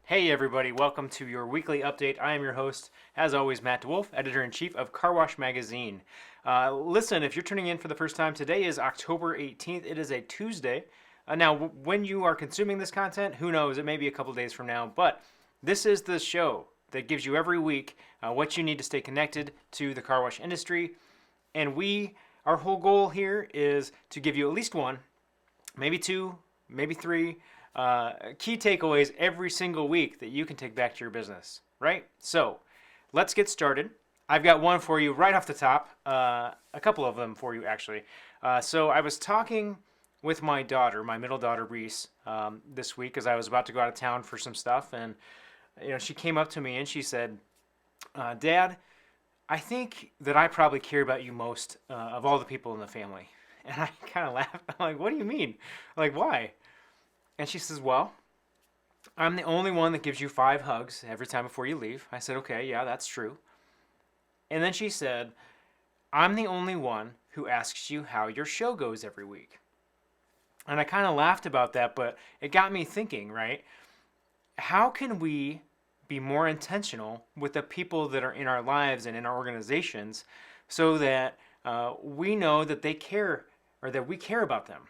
Hey everybody, welcome to your weekly update. I am your host, as always, Matt DeWolf, Editor-in-Chief of Car Wash Magazine. Listen, if you're tuning in for the first time, today is October 18th. It is a Tuesday. Now, when you are consuming this content, who knows, it may be a couple days from now, but this is the show that gives you every week what you need to stay connected to the car wash industry. And our whole goal here is to give you at least one, maybe two, maybe three, key takeaways every single week that you can take back to your business, right? So let's get started. I've got one for you right off the top, a couple of them for you actually. So I was talking with my daughter, my middle daughter Reese, this week as I was about to go out of town for some stuff, and she came up to me and she said, "Dad, I think that I probably care about you most of all the people in the family." And I kind of laughed. I'm like, "What do you mean? Like, why?" And she says, "Well, I'm the only one that gives you 5 hugs every time before you leave." I said, "Okay, yeah, that's true." And then she said, "I'm the only one who asks you how your show goes every week." And I kind of laughed about that, but it got me thinking, right? How can we be more intentional with the people that are in our lives and in our organizations so that we know that they care or that we care about them?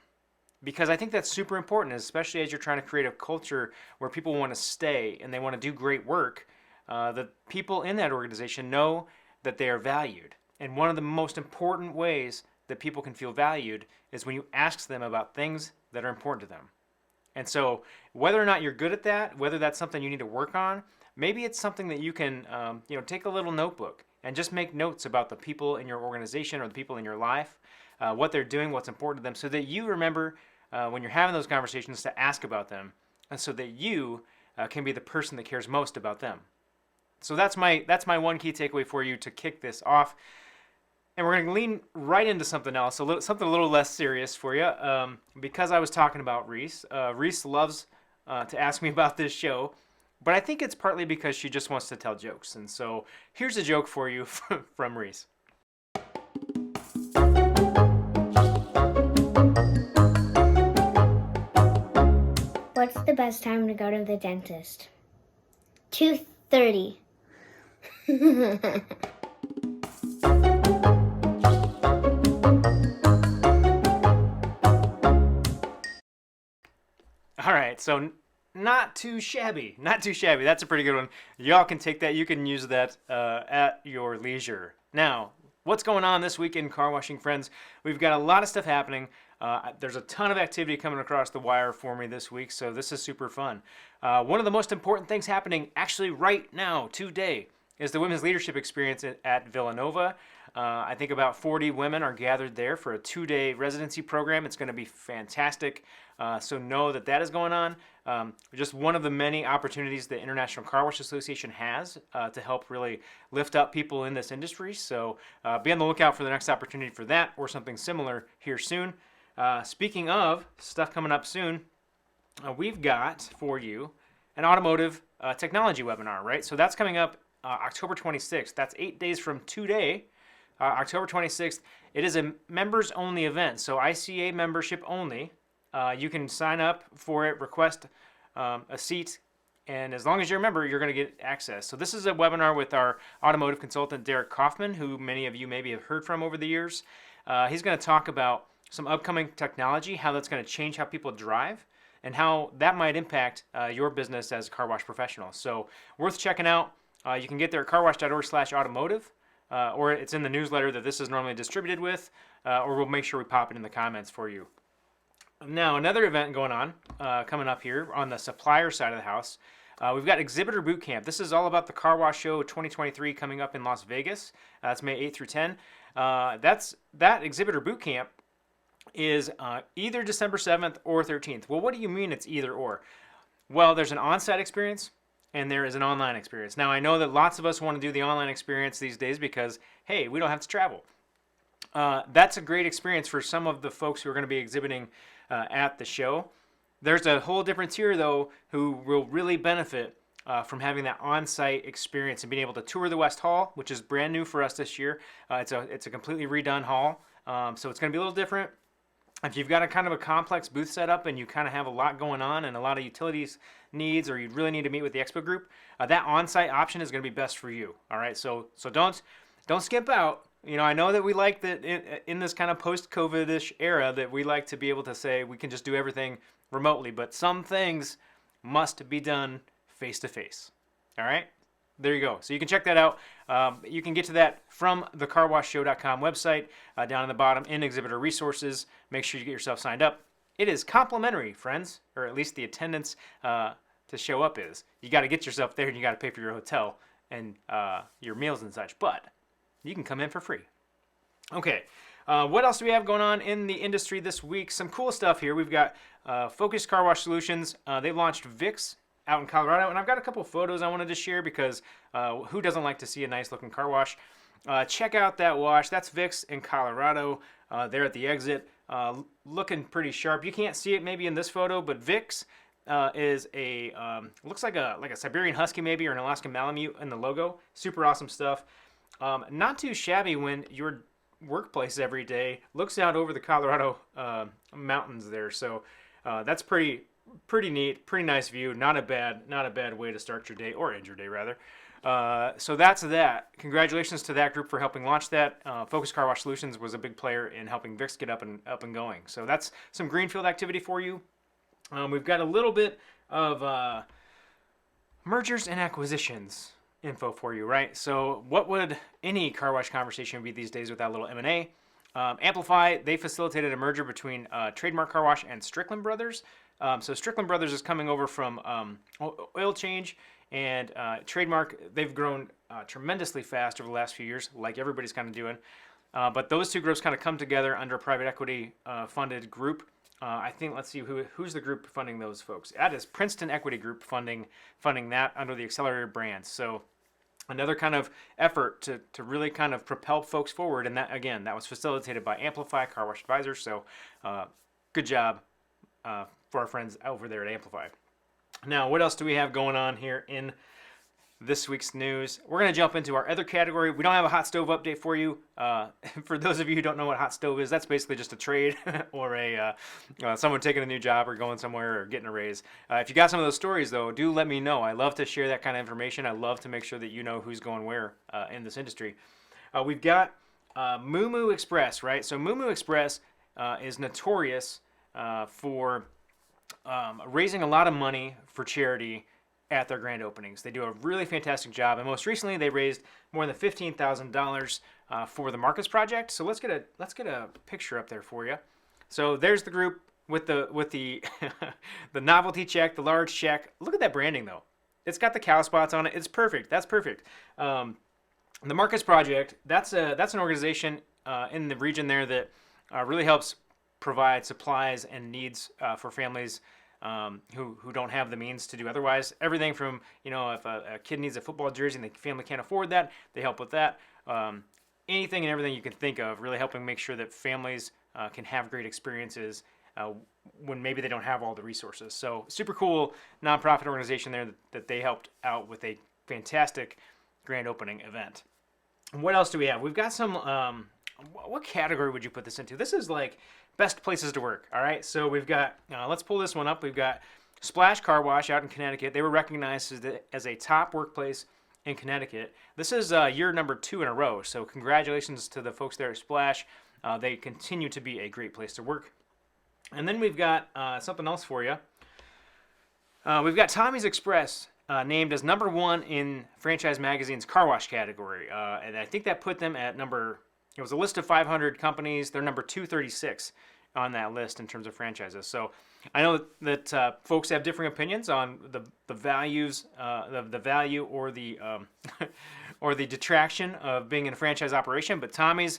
Because I think that's super important, especially as you're trying to create a culture where people want to stay and they want to do great work. The people in that organization know that they are valued. And one of the most important ways that people can feel valued is when you ask them about things that are important to them. And so whether or not you're good at that, whether that's something you need to work on, maybe it's something that you can take a little notebook and just make notes about the people in your organization or the people in your life, what they're doing, what's important to them, so that you remember when you're having those conversations to ask about them, and so that you can be the person that cares most about them. So that's my one key takeaway for you to kick this off. And we're going to lean right into something else, something a little less serious for you, because I was talking about Reese. Reese loves to ask me about this show, but I think it's partly because she just wants to tell jokes. And so here's a joke for you from Reese. What's the best time to go to the dentist? 2:30. All right, so not too shabby. Not too shabby. That's a pretty good one. Y'all can take that. You can use that at your leisure. Now, what's going on this week in car washing, friends? We've got a lot of stuff happening. There's a ton of activity coming across the wire for me this week, so this is super fun. One of the most important things happening actually right now, today, is the Women's Leadership Experience at Villanova. I think about 40 women are gathered there for a 2-day residency program. It's going to be fantastic. So know that that is going on. Just one of the many opportunities the International Car Wash Association has to help really lift up people in this industry. So be on the lookout for the next opportunity for that or something similar here soon. Speaking of stuff coming up soon, we've got for you an automotive technology webinar, right? So that's coming up October 26th. That's 8 days from today, October 26th. It is a members-only event, so ICA membership only. You can sign up for it, request a seat, and as long as you're a member, you're going to get access. So this is a webinar with our automotive consultant, Derek Kaufman, who many of you maybe have heard from over the years. He's going to talk about some upcoming technology, how that's going to change how people drive, and how that might impact your business as a car wash professional. So worth checking out. You can get there at carwash.org/automotive, or it's in the newsletter that this is normally distributed with, or we'll make sure we pop it in the comments for you. Now, another event going on, coming up here on the supplier side of the house, we've got Exhibitor Boot Camp. This is all about the Car Wash Show 2023 coming up in Las Vegas. That's May 8th through 10. That Exhibitor Boot Camp is either December 7th or 13th. Well, what do you mean it's either or? Well, there's an on-site experience and there is an online experience. Now, I know that lots of us want to do the online experience these days because, hey, we don't have to travel. That's a great experience for some of the folks who are going to be exhibiting at the show. There's a whole different tier, though, who will really benefit from having that on-site experience and being able to tour the West Hall, which is brand new for us this year. It's a completely redone hall, so it's going to be a little different. If you've got a kind of a complex booth setup and you kind of have a lot going on and a lot of utilities needs, or you really need to meet with the expo group, that on-site option is going to be best for you. All right, so don't skip out. I know that we like that in this kind of post-COVID-ish era that we like to be able to say we can just do everything remotely, but some things must be done face to face. All right, there you go. So you can check that out. You can get to that from the carwashshow.com website down in the bottom in Exhibitor Resources. Make sure you get yourself signed up. It is complimentary, friends, or at least the attendance to show up is. You got to get yourself there and you got to pay for your hotel and your meals and such, but you can come in for free. Okay, what else do we have going on in the industry this week? Some cool stuff here. We've got Focus Car Wash Solutions. They've launched VIX out in Colorado, and I've got a couple photos I wanted to share because who doesn't like to see a nice looking car wash? Check out that wash. That's VIX in Colorado. They're at the exit, looking pretty sharp. You can't see it maybe in this photo, but VIX is looks like a Siberian Husky maybe, or an Alaskan Malamute in the logo. Super awesome stuff. Not too shabby when your workplace every day looks out over the Colorado mountains there. So that's pretty neat, pretty nice view. Not a bad way to start your day, or end your day rather. So that's that. Congratulations to that group for helping launch that. Focus Car Wash Solutions was a big player in helping VIX get up and going. So that's some greenfield activity for you. We've got a little bit of mergers and acquisitions info for you, right? So what would any car wash conversation be these days without a little M&A? Amplify, they facilitated a merger between Trademark Car Wash and Strickland Brothers. So Strickland Brothers is coming over from Oil Change, and Trademark, they've grown tremendously fast over the last few years, like everybody's kind of doing. But those two groups kind of come together under a private equity funded group. I think, let's see, who's the group funding those folks? That is Princeton Equity Group funding that under the Accelerator brand. So another kind of effort to really kind of propel folks forward. And that, again, that was facilitated by Amplify Car Wash Advisors. So good job for our friends over there at Amplify. Now, what else do we have going on here in this week's news? We're going to jump into our other category. We don't have a hot stove update for you. For those of you who don't know what hot stove is, that's basically just a trade or someone taking a new job or going somewhere or getting a raise. If you got some of those stories, though, do let me know. I love to share that kind of information. I love to make sure that you know who's going where in this industry. We've got MooMoo Express, right? So MooMoo Express is notorious for raising a lot of money for charity at their grand openings. They do a really fantastic job, and most recently they raised more than $15,000 for the Marcus Project. So let's get a picture up there for you. So there's the group with the the novelty check, the large check. Look at that branding though. It's got the cow spots on it. It's perfect. That's perfect. The Marcus Project, that's an organization in the region there that really helps provide supplies and needs for families who don't have the means to do otherwise. Everything from, if a kid needs a football jersey and the family can't afford that, they help with that. Anything and everything you can think of, really helping make sure that families can have great experiences when maybe they don't have all the resources. So super cool nonprofit organization there that they helped out with a fantastic grand opening event. What else do we have? We've got some, what category would you put this into? This is like best places to work, all right? So we've got, let's pull this one up. We've got Splash Car Wash out in Connecticut. They were recognized as a top workplace in Connecticut. This is year number 2 in a row, so congratulations to the folks there at Splash. They continue to be a great place to work. And then we've got something else for you. We've got Tommy's Express named as number 1 in Franchise Magazine's car wash category. And I think that put them at it was a list of 500 companies. They're number 236 on that list in terms of franchises. So I know that folks have different opinions on the values, the value or the or the detraction of being in a franchise operation. But Tommy's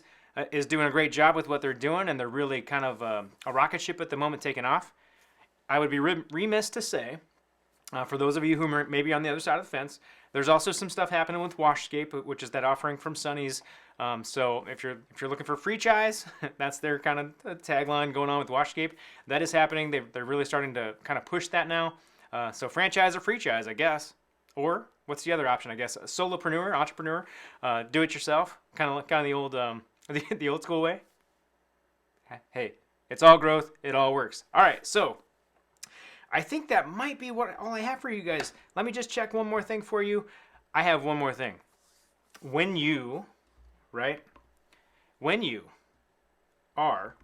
is doing a great job with what they're doing, and they're really kind of a rocket ship at the moment, taking off. I would be remiss to say, for those of you who are maybe on the other side of the fence, there's also some stuff happening with Washscape, which is that offering from Sonny's. So if you're looking for franchise, that's their kind of tagline going on with Washscape. That is happening. They're really starting to kind of push that now. So franchise or franchise, I guess. Or what's the other option? I guess a solopreneur, entrepreneur, do it yourself, kind of the old the old school way. Hey, It's all growth. It all works. All right, so I think that might be all I have for you guys. Let me just check one more thing for you. I have one more thing. When you, right? When you are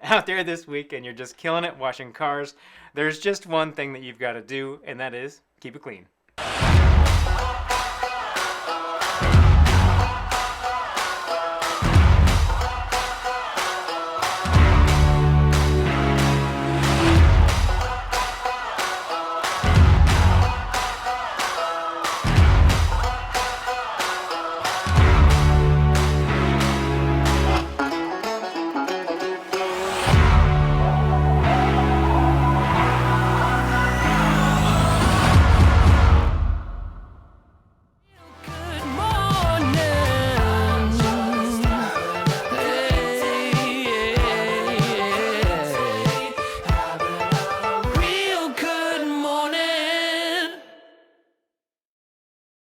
out there this week and you're just killing it washing cars, there's just one thing that you've got to do, and that is keep it clean.